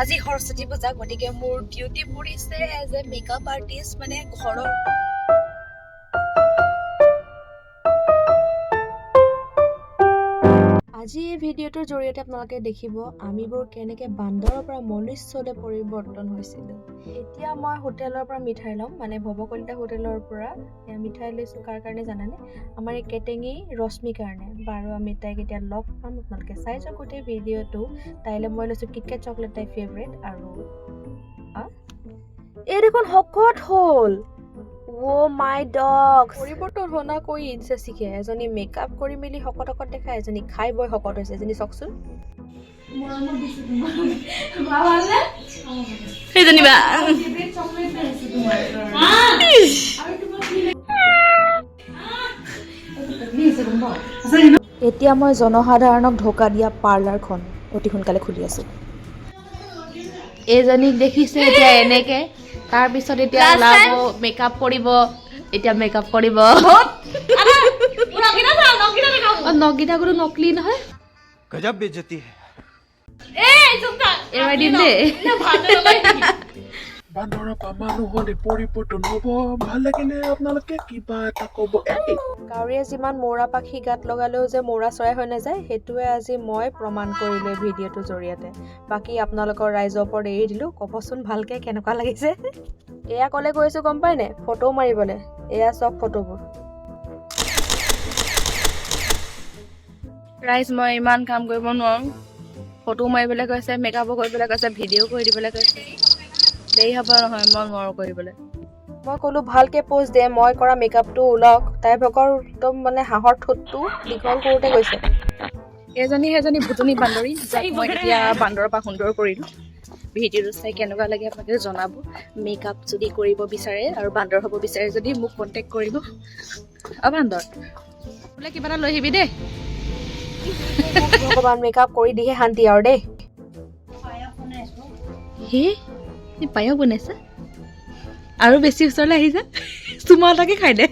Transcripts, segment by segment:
আজি সৰস্বতী পূজা গতিকে মোৰ ডিউটি পৰিছে এজ এ মেকআপ আৰ্টিষ্ট মানে ঘৰৰ আজি এই ভিডিঅ'টোৰ জৰিয়তে আপোনালোকে দেখিব আমিবোৰ কেনেকৈ বান্দৰৰ পৰা মনুষ্যলৈ পৰিৱৰ্তন হৈছিলোঁ। এতিয়া মই হোটেলৰ পৰা মিঠাই ল'ম, মানে ভৱকলিতা হোটেলৰ পৰা মিঠাই লৈছোঁ কাৰ কাৰণে জানানে? আমাৰ এই কেটেঙি ৰশ্মিৰ কাৰণে। বাৰু আমি তাইক এতিয়া লগ পাম, আপোনালোকে চাই যাওক গোটেই ভিডিঅ'টো। তাইলৈ মই লৈছোঁ কিটকেট চকলেট, তাই ফেভৰেট। আৰু এই দেখোন শকত হ'ল। অ' মাই ডগ, পৰিৱৰ্তন হোৱা কৈ ইনচে শিকে। এজনী মেকআপ কৰি মেলি শকত শকত দেখা, এজনী খাই বৈ শকত হৈছে। এজনী চাওকচোন। এতিয়া মই জনসাধাৰণক ঢোকা দিয়া পাৰ্লাৰখন অতি সোনকালে খুলি আছো। এইজনীক দেখিছে এতিয়া এনেকে, তাৰপিছত এতিয়া ওলাব মেকআপ কৰিব। এতিয়া মেকআপ কৰিব নগিতা কোনো নকলি নহয়। গজব বেজতি এবাৰ দিম দেই। বান্দৰৰ পৰা মানুহলৈ পৰিৱৰ্তন হ'ব। ভাল লাগিলে আপোনালোকে কিবা এটা ক'ব। কাউৰীয়ে যিমান মৌৰা পাখি গাত লগালেও যে মৌৰা চৰাই হৈ নাযায়, সেইটোৱে আজি মই প্ৰমাণ কৰিলোঁ ভিডিঅ'টোৰ জৰিয়তে। বাকী আপোনালোকৰ ৰাইজৰ ওপৰত এৰি দিলোঁ। ক'বচোন ভালকৈ কেনেকুৱা লাগিছে। এয়া ক'লে গৈছোঁ গম পাই নে? ফটো মাৰিবলৈ। এয়া চব ফটোবোৰ। ৰাইজ মই ইমান কাম কৰিব নোৱাৰোঁ। ফটো মাৰিবলৈ কৈছে, মেকআপো কৰিবলৈ কৈছে, ভিডিঅ' কৰি দিবলৈ কৈছে। দেৰি হ'ব নহয়, মই নোৱাৰোঁ কৰিবলৈ। মই ক'লোঁ ভালকৈ প'জ দে, মই কৰা মেকআপটো ওলাওক। তাই ভকৰ একদম মানে হাঁহৰ ঠোঁটটো দীঘল কৰোঁতে গৈছে। এজনী সেইজনী ভুটনি বান্দৰী, যাক মই এতিয়া বান্দৰৰ পৰা সুন্দৰ কৰিলোঁ। ভিডিঅ'টো চাই কেনেকুৱা লাগে আপোনালোকে জনাব। মেকআপ যদি কৰিব বিচাৰে আৰু বান্দৰ হ'ব বিচাৰে যদি মোক কণ্টেক্ট কৰিব। বান্দৰ বোলে কিবা এটা লৈ আহিবি দেই। ভগৱান মেকআপ কৰি দিহে শান্তি আৰু দেই। হে পায়স বনাইছা? আৰু বেছি ওচৰলৈ আহি যা, চুমা এটাকে খাই দে।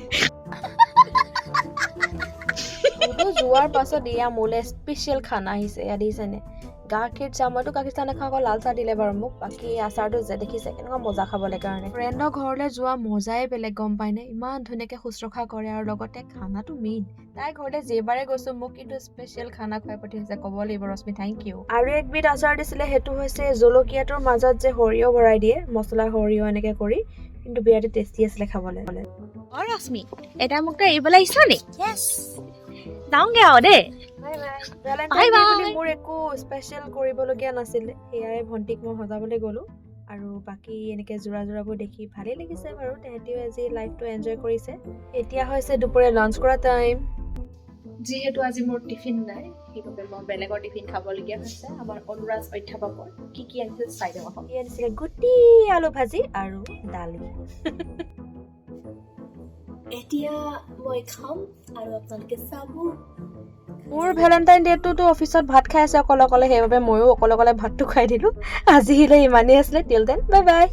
যোৱাৰ পাছত এয়া মোলৈ স্পেচিয়েল খানা আহিছে। এয়া দেখিছেনে? গাখীৰ চাহ। মইতো গাখীৰ চাহ নাখাওঁ, আকৌ লাল চাহ দিলে বাৰু মোক। বাকী আচাৰটো যে দেখিছে কেনেকুৱা মজা খাবলৈ কাৰণে। ফ্ৰেণ্ডৰ ঘৰলৈ যোৱা মজাই বেলেগ গম পায়নে? ইমান ধুনীয়াকৈ শুশ্ৰূষা কৰে আৰু লগতে খানাটো মেইন। তাই ঘৰতে যেইবাৰে গৈছোঁ মোক কিন্তু স্পেচিয়েল খানা খুৱাই পঠিয়াইছে। ক'ব লাগিব ৰশ্মি থেংক ইউ। আৰু একবিধ আচাৰ দিছিলে, সেইটো হৈছে জলকীয়াটোৰ মাজত যে সৰিয়হ ভৰাই দিয়ে, মছলা সৰিয়হ এনেকৈ কৰি, কিন্তু বিৰাট টেষ্টি আছিলে খাবলৈ। অ' ৰশ্মি, এটা মোক তই এৰিবলৈ আহিছিলা নি? যাওঁগে আৰু দেই। মোৰ একো স্পেচিয়েল কৰিবলগীয়া নাছিলে, সেয়াই ভণ্টিক মই সজাবলৈ গ'লোঁ। আৰু বাকী এনেকৈ যোৰাবোৰ দেখি ভালেই লাগিছে বাৰু। তেহেঁতিও আজি লাইফটো এনজয় কৰিছে। এতিয়া হৈছে দুপৰীয়া লাঞ্চ কৰা টাইম। যিহেতু আজি মোৰ টিফিন নাই, সেইবাবে মই বেলেগৰ টিফিন খাবলগীয়া হৈছে। আমাৰ অনুৰাজ অধ্যাপকৰ কি আনিছিল চাই দিওঁ। কি আনিছিলে? গুটি আলু ভাজি আৰু দালি। এতিয়া মই খাম আৰু আপোনালোকে চাব। মোৰ ভেলেণ্টাইন ডেটোতো অফিচত ভাত খাই আছে অকলে অকলে, সেইবাবে ময়ো অকলে অকলে ভাতটো খাই দিলোঁ। আজিলৈ ইমানেই আছিলে। Till then bye bye.